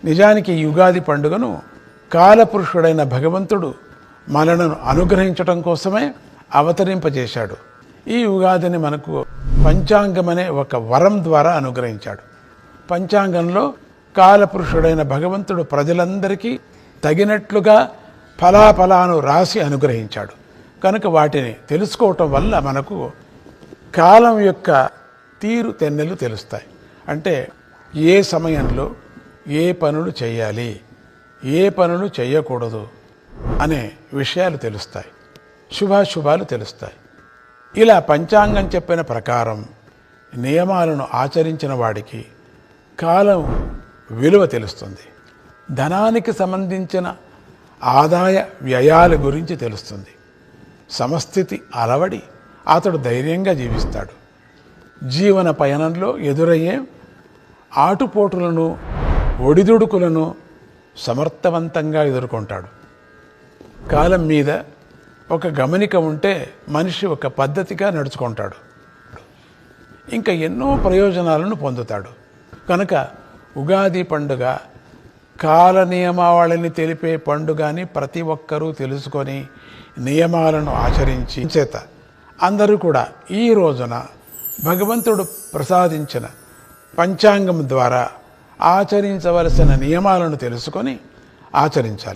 నిజానికి ఈ యుగాది పండుగను కాలపురుషుడైన భగవంతుడు మనలను అనుగ్రహించటం కోసమే అవతరింపజేశాడు. ఈ యుగాదిని మనకు పంచాంగమనే ఒక వరం ద్వారా అనుగ్రహించాడు. పంచాంగంలో కాలపురుషుడైన భగవంతుడు ప్రజలందరికీ తగినట్లుగా ఫలాఫలాను రాసి అనుగ్రహించాడు. కనుక వాటిని తెలుసుకోవటం వల్ల మనకు కాలం యొక్క తీరు తెన్నెలు తెలుస్తాయి. అంటే ఏ సమయంలో ఏ పనులు చేయాలి, ఏ పనులు చేయకూడదు అనే విషయాలు తెలుస్తాయి, శుభాశుభాలు తెలుస్తాయి. ఇలా పంచాంగం చెప్పిన ప్రకారం నియమాలను ఆచరించిన వాడికి కాలం విలువ తెలుస్తుంది. ధనానికి సంబంధించిన ఆదాయ వ్యయాల గురించి తెలుస్తుంది. సమస్థితి అలవడి అతడు ధైర్యంగా జీవిస్తాడు. జీవన పయనంలో ఎదురయ్యే ఆటుపోటులను, ఒడిదుడుకులను సమర్థవంతంగా ఎదుర్కొంటాడు. కాలం మీద ఒక గమనిక ఉంటే మనిషి ఒక పద్ధతిగా నడుచుకుంటాడు, ఇంకా ఎన్నో ప్రయోజనాలను పొందుతాడు. కనుక ఉగాది పండుగ కాల నియమావళిని తెలిపే పండుగ అని ప్రతి ఒక్కరూ తెలుసుకొని నియమాలను ఆచరించి చేత అందరూ కూడా ఈ రోజున భగవంతుడు ప్రసాదించిన పంచాంగం ద్వారా ఆచరించవలసిన నియమాలను తెలుసుకొని ఆచరించాలి.